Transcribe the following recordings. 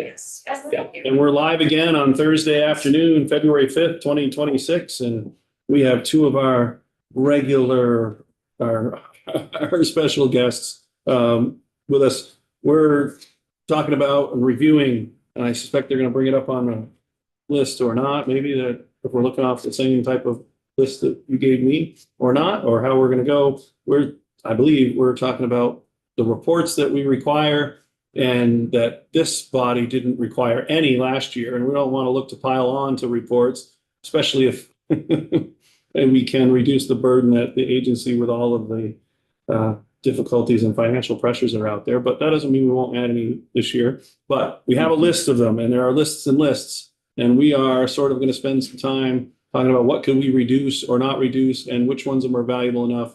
Yes. Yeah, and we're live again on Thursday afternoon, February 5th, 2026, and we have two of our regular, our special guests with us. We're talking about and reviewing, and I suspect they're going to bring it up on the list or not, maybe that if we're looking off the same type of list that you gave me or not, or how we're going to go. I believe we're talking about the reports that we require and that this body didn't require any last year. And we don't want to look to pile on to reports, especially if and we can reduce the burden at the agency with all of the difficulties and financial pressures that are out there. But that doesn't mean we won't add any this year. But we have a list of them, and there are lists and lists. And we are sort of going to spend some time talking about what can we reduce or not reduce, and which ones of them are valuable enough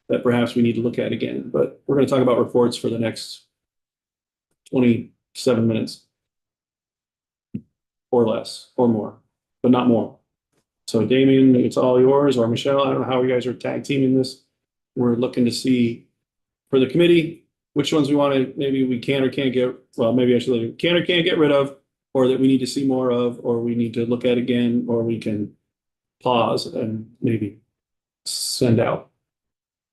that perhaps we need to look at again. But we're going to talk about reports for the next 27 minutes or less or more, but not more. So Damien, it's all yours, or Michelle, I don't know how you guys are tag teaming this. We're looking to see for the committee, which ones we want to, maybe we can or can't get, well, maybe I should can or can't get rid of, or that we need to see more of, or we need to look at again, or we can pause and maybe send out.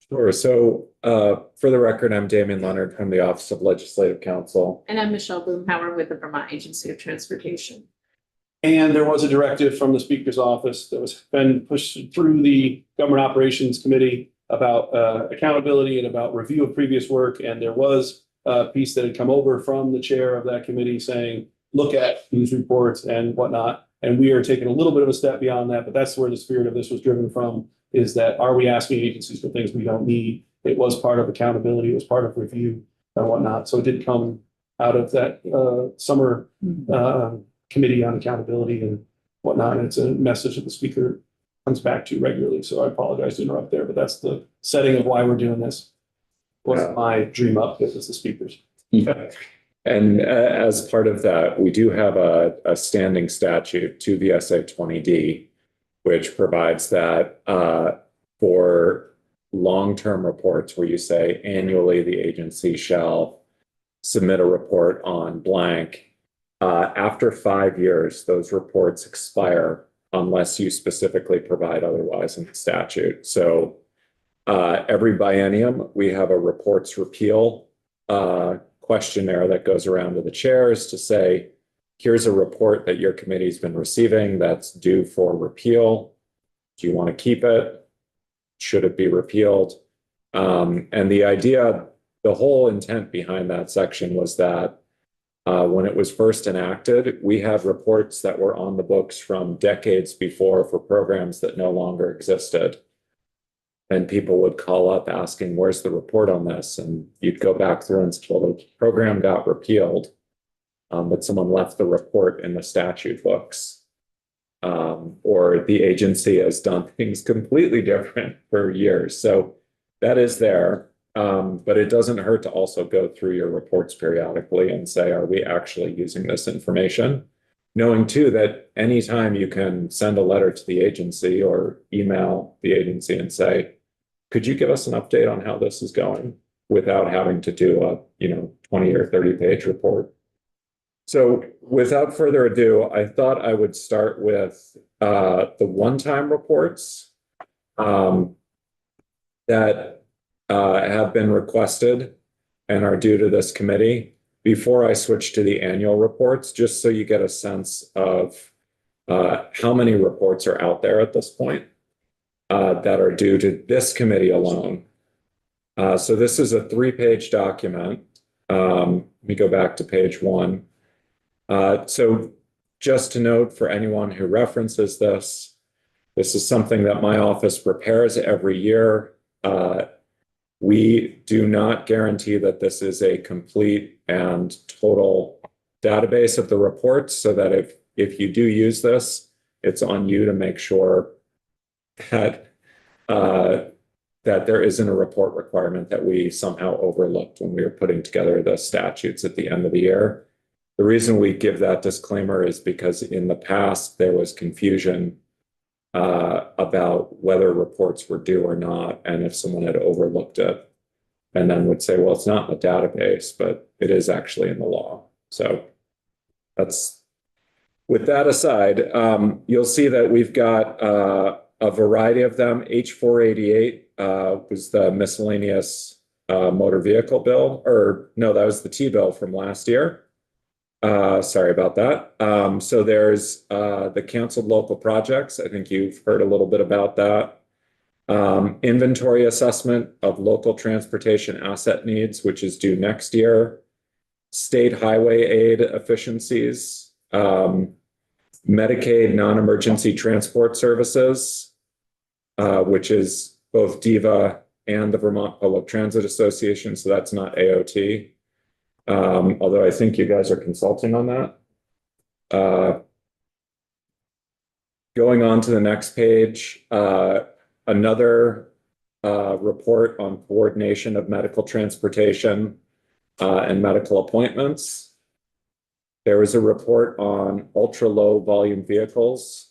Sure. So for the record, I'm Damien Leonard from the Office of Legislative Counsel. And I'm Michelle Boomhauer with the Vermont Agency of Transportation. And there was a directive from the Speaker's office that was been pushed through the Government Operations Committee about accountability and about review of previous work. And there was a piece that had come over from the chair of that committee saying, look at these reports and whatnot. And we are taking a little bit of a step beyond that, but that's where the spirit of this was driven from, is that are we asking agencies for things we don't need? It was part of accountability, it was part of review and whatnot. So it did come out of that summer committee on accountability and whatnot. And it's a message that the speaker comes back to regularly. So I apologize to interrupt there, but that's the setting of why we're doing this. Wasn't my dream up, it was the speaker's. And as part of that, we do have a standing statute to VSA 20D, which provides that for long-term reports where you say annually the agency shall submit a report on blank. After 5 years, those reports expire unless you specifically provide otherwise in the statute. So every biennium, we have a reports repeal questionnaire that goes around to the chairs to say, here's a report that your committee's been receiving that's due for repeal. Do you want to keep it? Should it be repealed? And the idea, the whole intent behind that section was that when it was first enacted, we had reports that were on the books from decades before for programs that no longer existed. And people would call up asking, where's the report on this? And you'd go back through and say, well, the program got repealed, but someone left the report in the statute books. Or the agency has done things completely different for years. So that is there, but it doesn't hurt to also go through your reports periodically and say, are we actually using this information? Knowing too that anytime you can send a letter to the agency or email the agency and say, could you give us an update on how this is going without having to do a 20 or 30-page report? So without further ado, I thought I would start with the one-time reports that have been requested and are due to this committee before I switch to the annual reports, just so you get a sense of how many reports are out there at this point that are due to this committee alone. So this is a 3-page document. Let me go back to page 1. So just to note for anyone who references this, this is something that my office prepares every year. We do not guarantee that this is a complete and total database of the reports, so that if you do use this, it's on you to make sure that that there isn't a report requirement that we somehow overlooked when we were putting together the statutes at the end of the year. The reason we give that disclaimer is because in the past there was confusion about whether reports were due or not, and if someone had overlooked it, and then would say, well, it's not in the database, but it is actually in the law. So with that aside, you'll see that we've got a variety of them. H488 was the miscellaneous motor vehicle bill, or no, that was the T-bill from last year. Sorry about that. So there's the canceled local projects. I think you've heard a little bit about that. Inventory assessment of local transportation asset needs, which is due next year. State highway aid efficiencies. Medicaid non-emergency transport services, which is both DEVA and the Vermont Public Transit Association, so that's not AOT. Although I think you guys are consulting on that. Going on to the next page, another report on coordination of medical transportation and medical appointments. There was a report on ultra-low volume vehicles.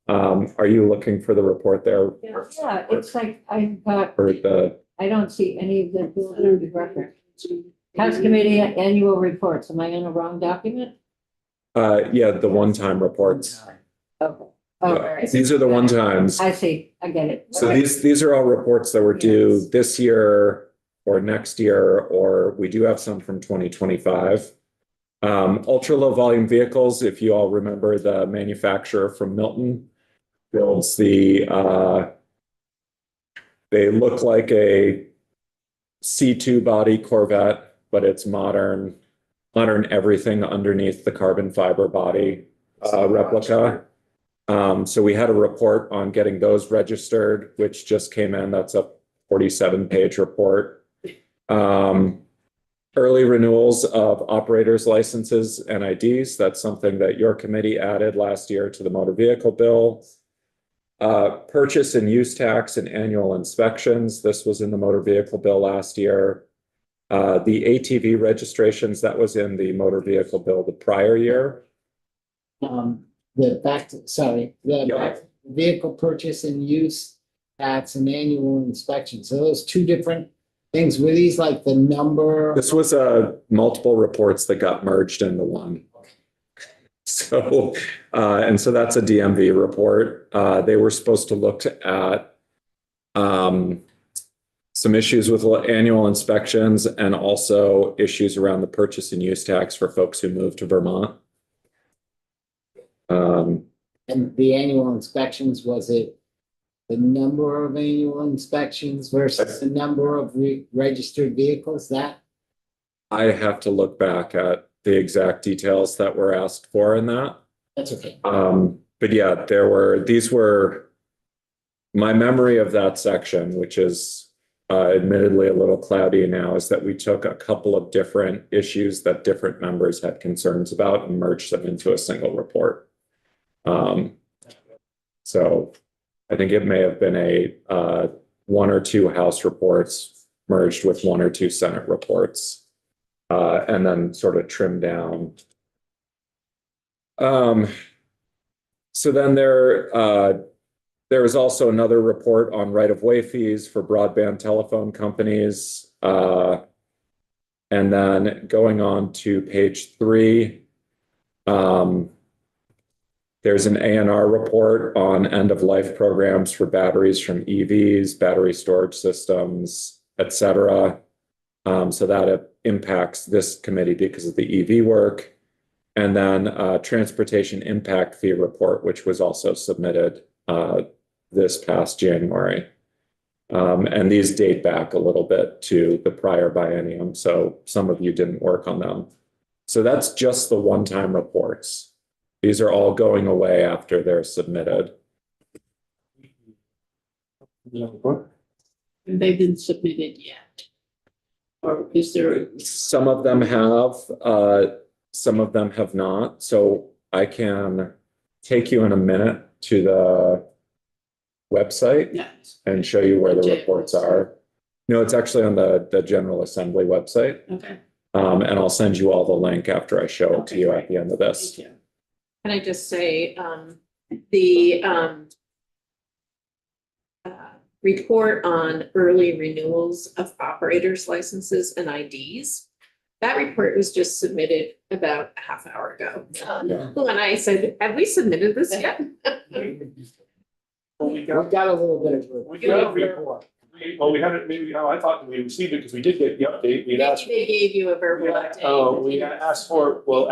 Are you looking for the report there? Yeah, it's like I've got, For the, I don't see any of the bills that are referenced. House Committee annual reports. Am I in the wrong document? yeah, the one-time reports. Okay. Oh, all right. These are the one-times. I see. I get it. So Okay. these are all reports that were due this year or next year, or we do have some from 2025. Ultra low volume vehicles, if you all remember, the manufacturer from Milton builds the, they look like a C2 body Corvette, but it's modern everything underneath the carbon fiber body replica. So we had a report on getting those registered, which just came in. That's a 47-page report. Early renewals of operators' licenses and IDs. That's something that your committee added last year to the motor vehicle bill. Purchase and use tax and annual inspections. This was in the motor vehicle bill last year. The ATV registrations, that was in the motor vehicle bill the prior year. Vehicle purchase and use tax and annual inspection. So those two different things. Were these like the number? This was multiple reports that got merged into one. So, and so that's a DMV report. They were supposed to look at some issues with annual inspections and also issues around the purchase and use tax for folks who move to Vermont. And the annual inspections, was it the number of annual inspections versus the number of registered vehicles? That I have to look back at the exact details that were asked for in that. that's okay. But yeah, these were my memory of that section, which is admittedly a little cloudy now, is that we took a couple of different issues that different members had concerns about and merged them into a single report. So I think it may have been a one or two House reports merged with one or two Senate reports, and then sort of trimmed down. So then there was also another report on right-of-way fees for broadband telephone companies. And then going on to page 3, there's an A&R report on end-of-life programs for batteries from EVs, battery storage systems, et cetera. So that impacts this committee because of the EV work. And then transportation impact fee report, which was also submitted this past January. And these date back a little bit to the prior biennium, so some of you didn't work on them. So that's just the one-time reports. These are all going away after they're submitted. Have they been submitted yet? Or is there? Some of them have, some of them have not. So I can take you in a minute to the website Yes. and show you where the Okay. reports are. No, it's actually on the General Assembly website. Okay. And I'll send you all the link after I show it to Okay, you great. at the end of this. Thank you. Can I just say, the report on early renewals of operators licenses and IDs That report was just submitted about a half hour ago. Yeah. When I said, have we submitted this yet? We got a little bit of. We got a report. Well, we haven't, maybe, I thought we received it because we did get the update. We'd asked. They gave you a verbal update. Oh, we asked for, well,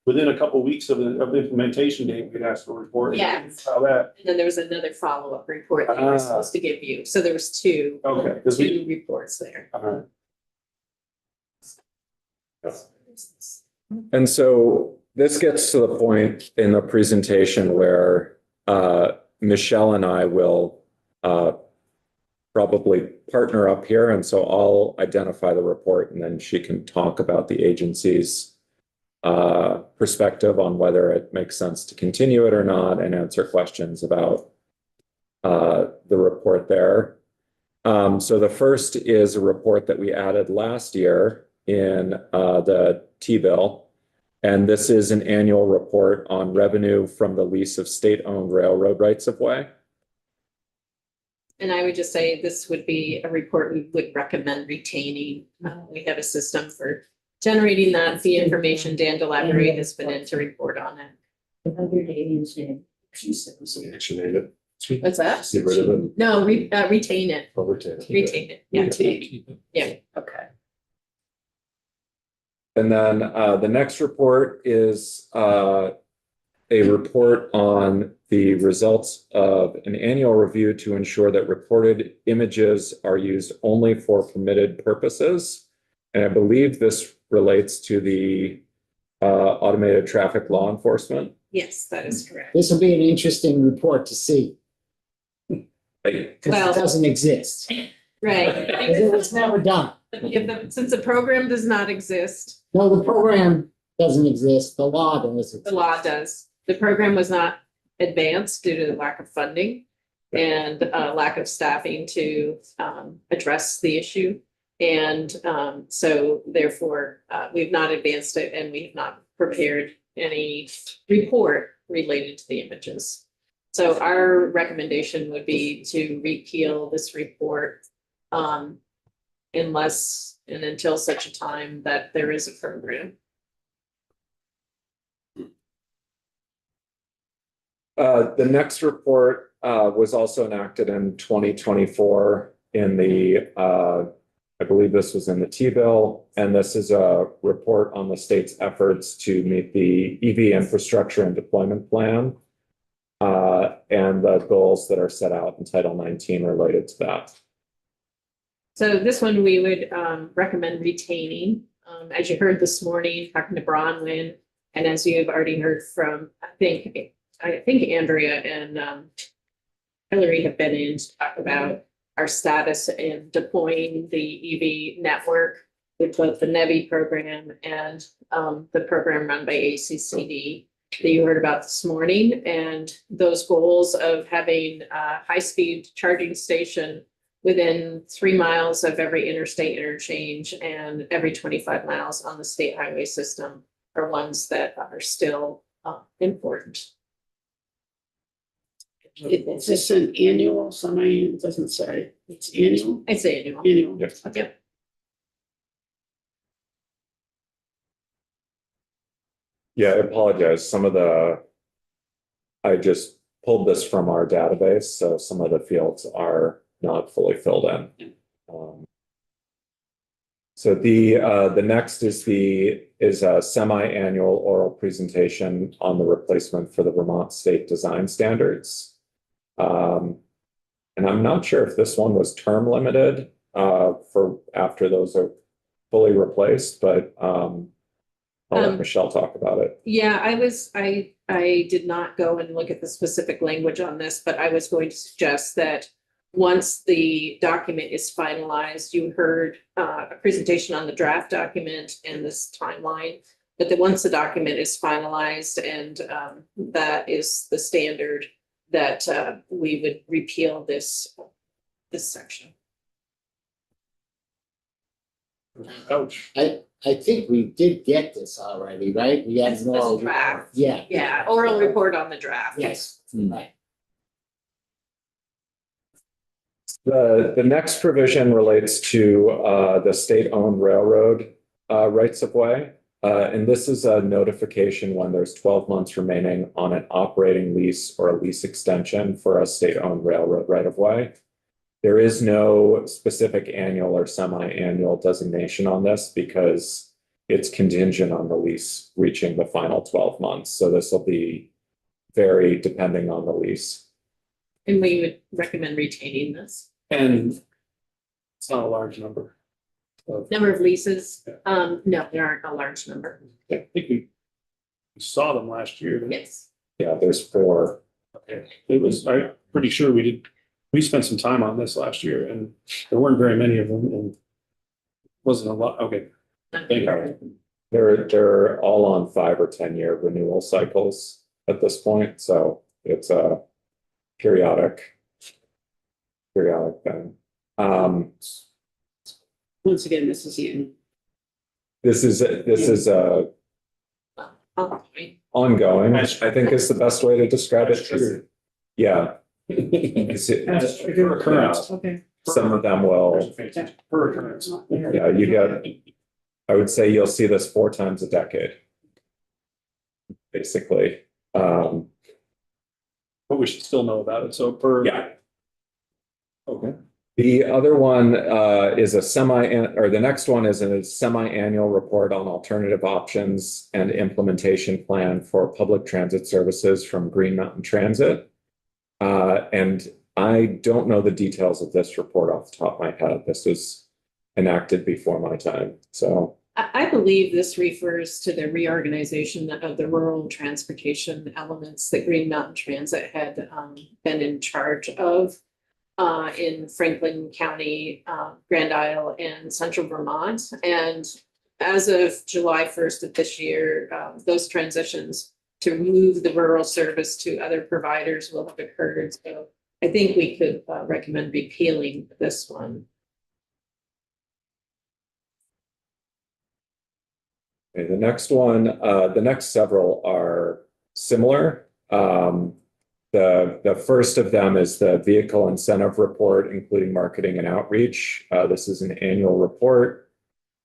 within a couple of weeks of the implementation date, we'd asked for a report. Yes. How that, And then there was another follow-up report that we were supposed to give you. So there was two okay, because we, reports there. And so this gets to the point in the presentation where Michelle and I will probably partner up here. And so I'll identify the report and then she can talk about the agency's perspective on whether it makes sense to continue it or not and answer questions about the report there. So the first is a report that we added last year in the T-bill. And this is an annual report on revenue from the lease of state-owned railroad rights of way. And I would just say this would be a report we would recommend retaining. We have a system for generating that fee information. Dan DeLavery has been in to report on it. 180 state. What's that? Get rid of it. No, retain it, Overtake. retain it. Yeah, Routine. yeah, okay. And then the next report is a report on the results of an annual review to ensure that reported images are used only for permitted purposes. And I believe this relates to the automated traffic law enforcement. Yes, that is correct. This will be an interesting report to see, because Well- it doesn't exist. Right. Because it was never done. Since the program does not exist, No, the program doesn't exist, the law doesn't. the law does. The program was not advanced due to the lack of funding and lack of staffing to address the issue. And so therefore, we've not advanced it and we've not prepared any report related to the images. So our recommendation would be to repeal this report unless and until such a time that there is a program. The next report was also enacted in 2024 in the, I believe this was in the T-bill, and this is a report on the state's efforts to meet the EV infrastructure and deployment plan and the goals that are set out in Title 19 related to that. So this one we would recommend retaining. As you heard this morning, talking to Bronwyn, and as you've already heard from, I think Andrea and Hillary have been in to talk about our status in deploying the EV network with both the NEVI program and the program run by ACCD that you heard about this morning. And those goals of having a high-speed charging station within 3 miles of every interstate interchange and every 25 miles on the state highway system are ones that are still important. Is this an annual, it doesn't say, it's annual? I'd say annual. Annual. Yes. Yep. Yeah, I apologize. I just pulled this from our database, so some of the fields are not fully filled in. So the next is a semi-annual oral presentation on the replacement for the Vermont State Design Standards. And I'm not sure if this one was term limited for after those are fully replaced, but I'll let Michelle talk about it. Yeah, I did not go and look at the specific language on this, but I was going to suggest that once the document is finalized, you heard a presentation on the draft document and this timeline, but that once the document is finalized and that is the standard, that we would repeal this section. ouch. I think we did get this already, right? We had It's an oral a draft. report. Yeah. Yeah, oral report on the draft. Yes, right. The next provision relates to the state-owned railroad rights of way. And this is a notification when there's 12 months remaining on an operating lease or a lease extension for a state-owned railroad right of way. There is no specific annual or semi-annual designation on this because it's contingent on the lease reaching the final 12 months. So this will be vary depending on the lease. And we would recommend retaining this. And it's not a large number. Number of leases, no, there aren't a large number. I think we saw them last year. didn't we? Yes. Yeah, there's 4. Okay. I'm pretty sure we spent some time on this last year and there weren't very many of them and wasn't a lot. Okay. Thank you. They're all on 5 or 10 year renewal cycles at this point. So it's a periodic thing. Once again, this is you. This is ongoing, I think is the best way to describe it. That's true. Yeah. Per occurrence. Okay. Some of them will, Per occurrence. yeah, you get, I would say you'll see this 4 times a decade. Basically, But we should still know about it. So per. yeah. Okay. The other one is the next one is a semi-annual report on alternative options and implementation plan for public transit services from Green Mountain Transit. And I don't know the details of this report off the top of my head. This was enacted before my time, so. I believe this refers to the reorganization of the rural transportation elements that Green Mountain Transit had been in charge of in Franklin County, Grand Isle, and Central Vermont. And as of July 1st of this year, those transitions to move the rural service to other providers will have occurred. So I think we could recommend repealing this one. Okay, the next one, the next several are similar. The first of them is the vehicle incentive report, including marketing and outreach. This is an annual report.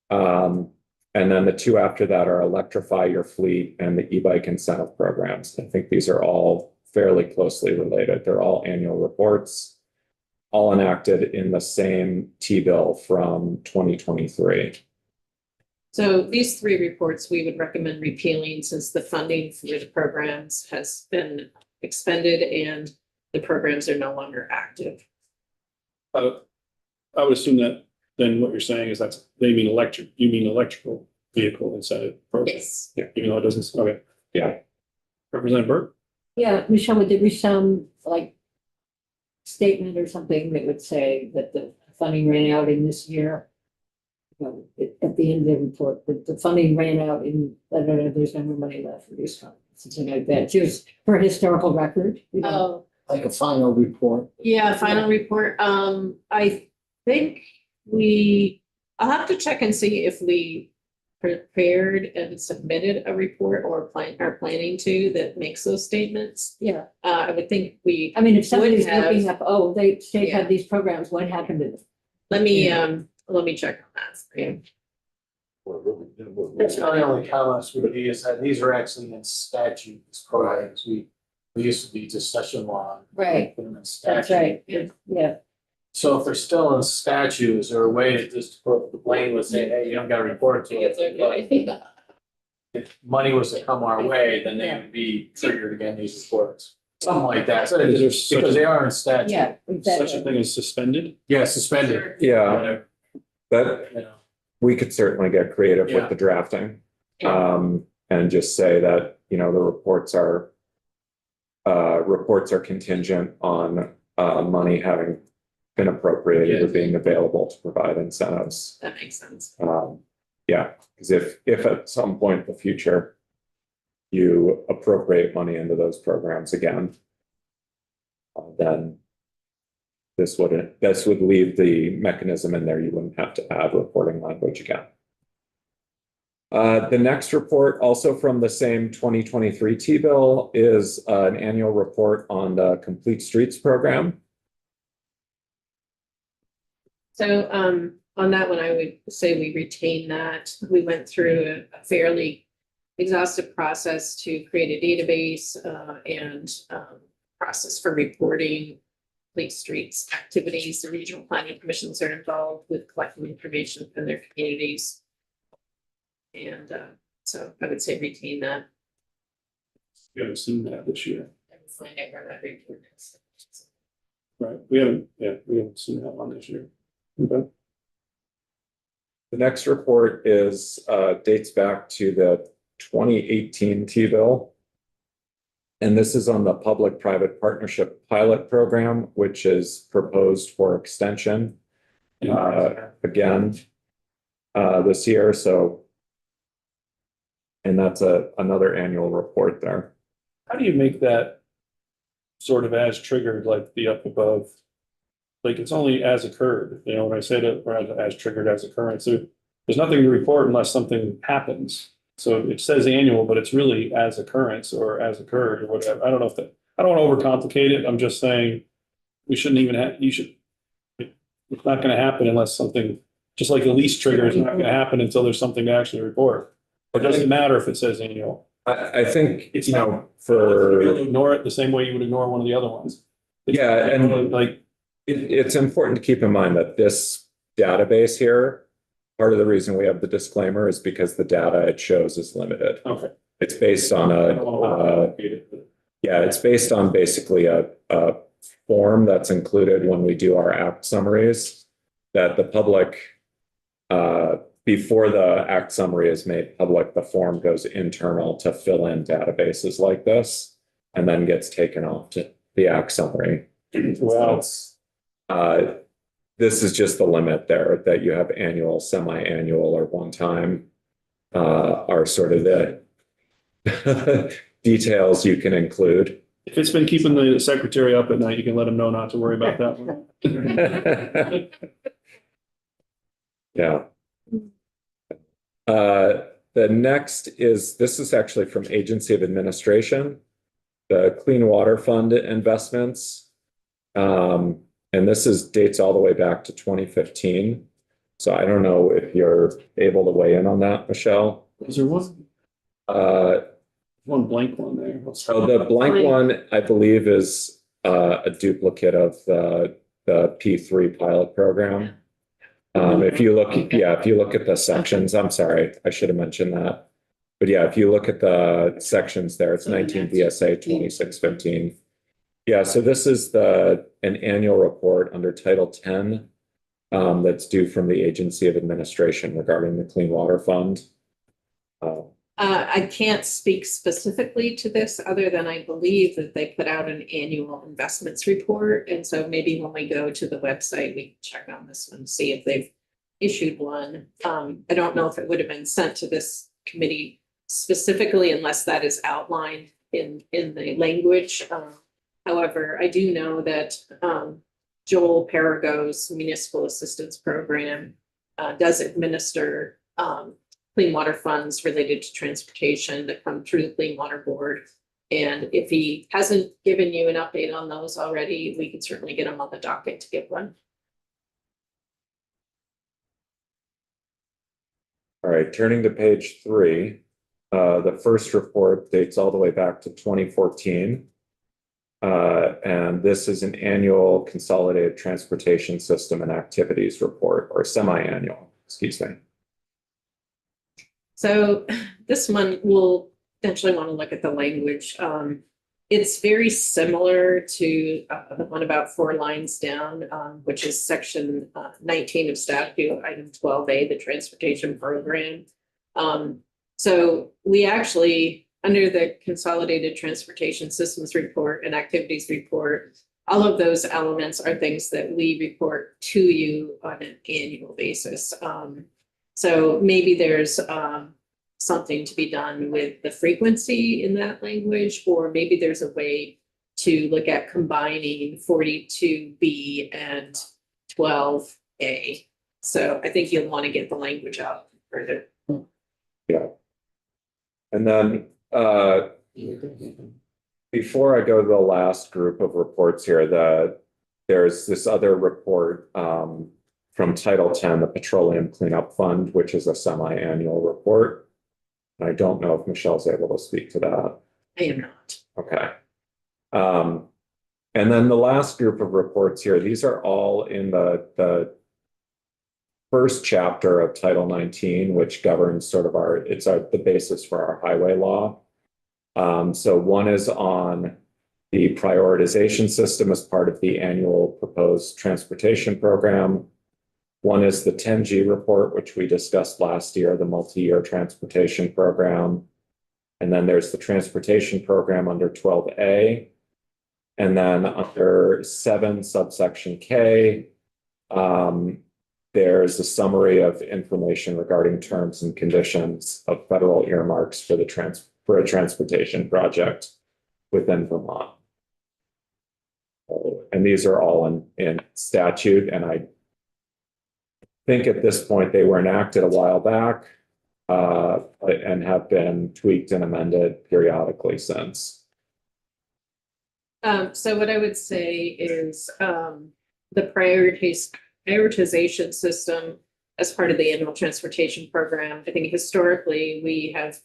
And then the 2 after that are electrify your fleet and the e-bike incentive programs. I think these are all fairly closely related. They're all annual reports, all enacted in the same T-bill from 2023. So these 3 reports we would recommend repealing since the funding for the programs has been expended and the programs are no longer active. I would assume that then what you're saying is you mean electrical vehicle incentive program. Yes. Yeah, even though it doesn't, okay. Yeah. Representative Burke? Yeah, Michelle, would there be some like statement or something that would say that the funding ran out in this year? At the end of the report, that the funding ran out in, I don't know, there's no more money left for these funds, something like that, just for historical record. You know? Oh, Like a final report. yeah, final report. I think I'll have to check and see if we prepared and submitted a report or are planning to that makes those statements. Yeah, I would think I mean, if somebody's Would have- looking up, oh, they state Yeah. had these programs, what happened to them? let me check on that. for you. That's my only comments would be is that these are actually in statute, these programs. We used to be just session law. Right. Put them in That's statute. right, yeah. So if they're still in statute, is there a way to just put the blame would say, hey, you don't gotta report to It's it? okay. But if money was to come our way, then they would be triggered again, these reports. Something like that, so Is there such because a- they are in statute. Yeah, Such a exactly. thing as suspended? Yeah, suspended. Yeah, that You know. we could certainly get creative Yeah. with the drafting. Yeah. And just say that, the reports are contingent on money having been appropriated or being available to provide incentives. That makes sense. Yeah, because if at some point in the future you appropriate money into those programs again, then this would leave the mechanism in there. You wouldn't have to add reporting language again. The next report, also from the same 2023 T-bill, is an annual report on the Complete Streets program. So on that one, I would say we retain that. We went through a fairly exhaustive process to create a database and process for reporting police streets activities. The regional planning commissions are involved with collecting information from their communities. And so I would say retain that. We haven't seen that this year, And find out where that report is. right? We haven't seen that one this year. Okay. The next report is, dates back to the 2018 T-bill. And this is on the public-private partnership pilot program, which is proposed for extension again this year. So, and that's another annual report there. How do you make that sort of as triggered, like the up above? Like it's only as occurred, you know, when I said it, or as triggered as occurrence, there's nothing to report unless something happens. So it says annual, but it's really as occurrence or as occurred or whatever. I don't know if that, I don't want to overcomplicate it. I'm just saying we shouldn't even have, it's not going to happen unless something, just like the lease trigger is not going to happen until there's something to actually report. It doesn't matter if it says annual. I think, It's you not- know, for, You'll ignore it the same way you would ignore one of the other ones. Yeah, and- like, it's important to keep in mind that this database here, part of the reason we have the disclaimer is because the data it shows is limited. okay. It's based on I don't want to overcomplicate it, but- yeah, it's based on basically a form that's included when we do our act summaries that the public, before the act summary is made public, the form goes internal to fill in databases like this and then gets taken off to the act summary. Wow. This is just the limit there that you have annual, semi-annual, or one time are sort of the details you can include. If it's been keeping the secretary up at night, you can let him know not to worry about that one. Yeah. The next this is actually from Agency of Administration, the Clean Water Fund investments. And this dates all the way back to 2015. So I don't know if you're able to weigh in on that, Michelle. Is there one blank one there? So the blank one, I believe, is a duplicate of the P3 pilot program. If you look at the sections, I'm sorry, I should have mentioned that. But yeah, if you look at the sections there, it's 19 VSA 2615. Yeah, so this is an annual report under Title 10 that's due from the Agency of Administration regarding the Clean Water Fund. I can't speak specifically to this, other than I believe that they put out an annual investments report. And so maybe when we go to the website, we can check on this one, see if they've issued one. I don't know if it would have been sent to this committee specifically unless that is outlined in the language. However, I do know that Joel Parago's Municipal Assistance Program does administer clean water funds related to transportation that come through the Clean Water Board. And if he hasn't given you an update on those already, we can certainly get him on the docket to give one. All right, turning to page 3, the first report dates all the way back to 2014. And this is an annual consolidated transportation system and activities report, or semi-annual, excuse me. So this one will potentially want to look at the language. It's very similar to the one about 4 lines down, which is section 19 of statute, item 12A, the transportation program. So we actually, under the consolidated transportation systems report and activities report, all of those elements are things that we report to you on an annual basis. So maybe there's something to be done with the frequency in that language, or maybe there's a way to look at combining 42B and 12A. So I think you'll want to get the language out further. Yeah. And then before I go to the last group of reports here, there's this other report from Title 10, the Petroleum Cleanup Fund, which is a semi-annual report. And I don't know if Michelle's able to speak to that. I am not. Okay. And then the last group of reports here, these are all in the first chapter of Title 19, which governs sort of the basis for our highway law. So one is on the prioritization system as part of the annual proposed transportation program. One is the 10G report, which we discussed last year, the multi-year transportation program. And then there's the transportation program under 12A. And then under 7 subsection K, there's a summary of information regarding terms and conditions of federal earmarks for a transportation project within Vermont. And these are all in statute, and I think at this point they were enacted a while back and have been tweaked and amended periodically since. So what I would say is the prioritization system as part of the annual transportation program. I think historically we have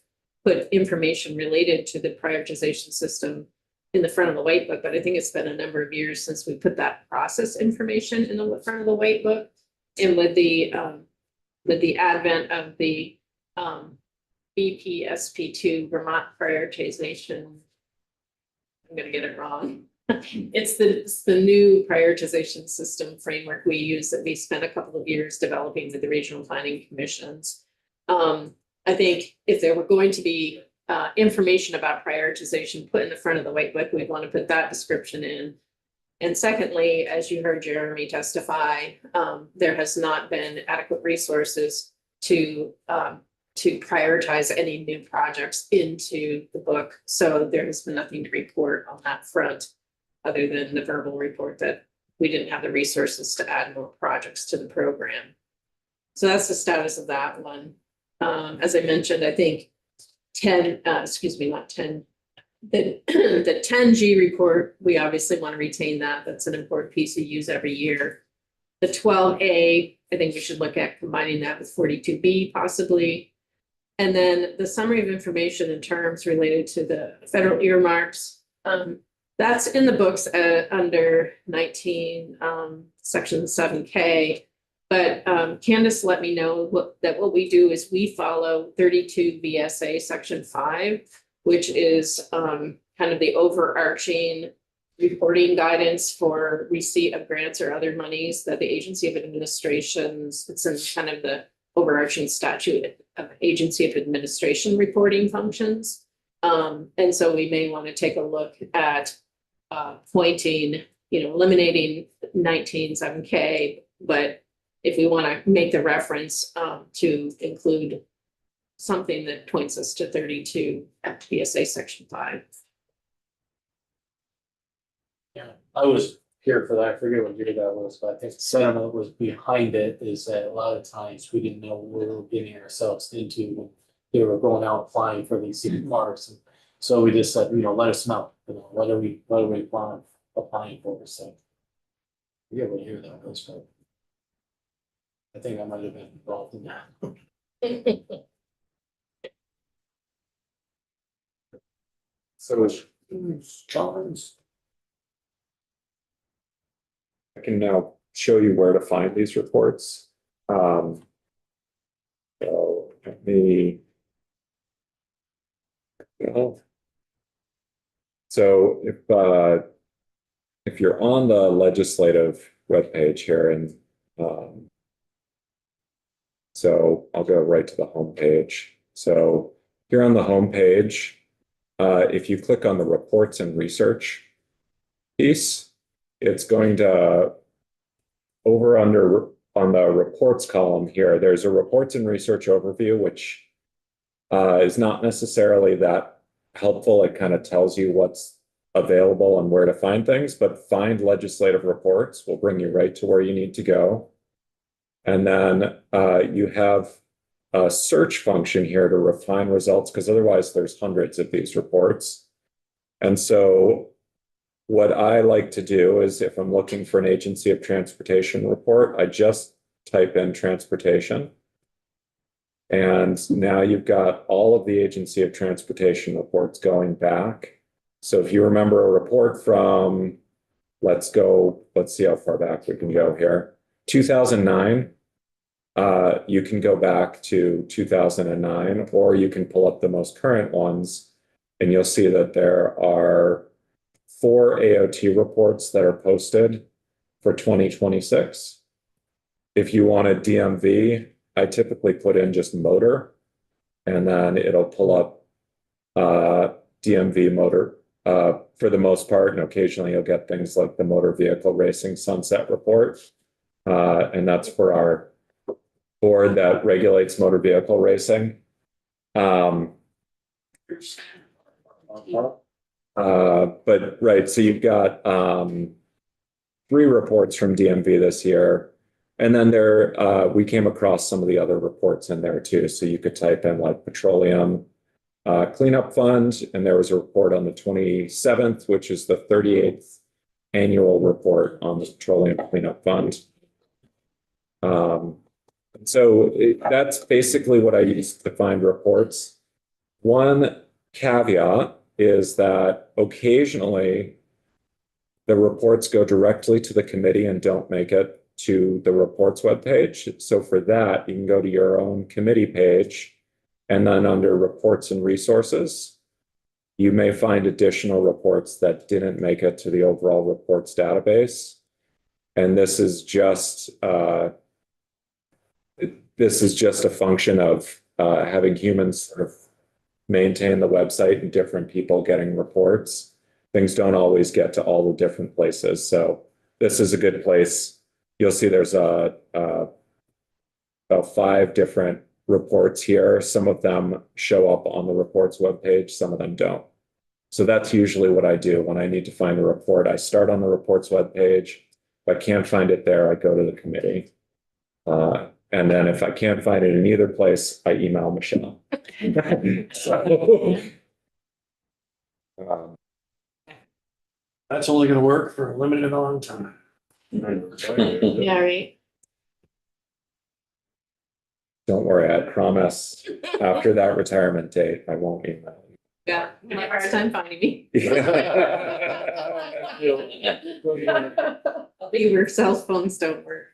put information related to the prioritization system in the front of the white book, but I think it's been a number of years since we put that process information in the front of the white book. And with the advent of the BPSP2 Vermont prioritization, I'm gonna get it wrong. It's the new prioritization system framework we use that we spent a couple of years developing with the regional planning commissions. I think if there were going to be information about prioritization put in the front of the white book, we'd want to put that description in. And secondly, as you heard Jeremy testify, there has not been adequate resources to prioritize any new projects into the book. So there has been nothing to report on that front, other than the verbal report that we didn't have the resources to add more projects to the program. So that's the status of that one. As I mentioned, I think the 10G report, we obviously want to retain that. That's an important piece we use every year. The 12A, I think we should look at combining that with 42B possibly. And then the summary of information and terms related to the federal earmarks. That's in the books under 19, section 7K. But Candace let me know what we do is we follow 32 VSA section 5, which is kind of the overarching reporting guidance for receipt of grants or other monies that the Agency of Administrations, it's in kind of the overarching statute of Agency of Administration reporting functions. And so we may want to take a look at pointing, eliminating 19.7K, but if we want to make the reference to include something that points us to 32 VSA section 5. Yeah, I was here for that. I forget what year that was, but I think the sentiment was behind it is that a lot of times we didn't know what we were getting ourselves into when they were going out applying for these marks. And so we just said, let us know, what are we applying for? So I forget what year that was, but I think I might have been involved in that. So Collins. I can now show you where to find these reports. So let me. So if you're on the legislative webpage here, and so I'll go right to the home page. So here on the home page, if you click on the reports and research piece, it's going to on the reports column here, there's a reports and research overview, which is not necessarily that helpful. It kind of tells you what's available and where to find things, but find legislative reports will bring you right to where you need to go. And then you have a search function here to refine results, because otherwise there's hundreds of these reports. And so what I like to do is if I'm looking for an Agency of Transportation report, I just type in transportation. And now you've got all of the Agency of Transportation reports going back. So if you remember a report from, let's see how far back we can go here. 2009, you can go back to 2009, or you can pull up the most current ones, and you'll see that there are 4 AOT reports that are posted for 2026. If you want a DMV, I typically put in just motor, and then it'll pull up DMV motor for the most part, and occasionally you'll get things like the Motor Vehicle Racing Sunset Report, and that's for our board that regulates motor vehicle racing. But right, so you've got 3 reports from DMV this year. And then we came across some of the other reports in there too. So you could type in like petroleum cleanup fund, and there was a report on the 27th, which is the 38th annual report on the petroleum cleanup fund. That's basically what I use to find reports. One caveat is that occasionally the reports go directly to the committee and don't make it to the reports webpage. So for that, you can go to your own committee page, and then under reports and resources, you may find additional reports that didn't make it to the overall reports database. And this is just a function of having humans sort of maintain the website and different people getting reports. Things don't always get to all the different places. So this is a good place. You'll see there's about 5 different reports here. Some of them show up on the reports webpage, some of them don't. So that's usually what I do when I need to find a report. I start on the reports webpage. If I can't find it there, I go to the committee. And then if I can't find it in either place, I email Michelle. That's only gonna work for a limited amount of time. Yeah, right. Don't worry, I promise after that retirement date, I won't email you. Yeah, you have a hard time finding me. Your cell phones don't work.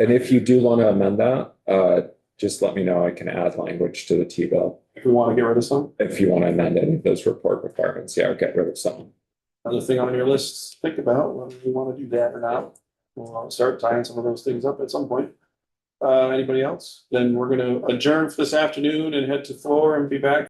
And if you do want to amend that, just let me know. I can add language to the T-bill. If we want to get rid of some, If you want to amend any of those report requirements, yeah, I'll get rid of some. another thing on your list, think about whether you want to do that or not. We'll start tying some of those things up at some point. Anybody else? Then we're gonna adjourn for this afternoon and head to floor and be back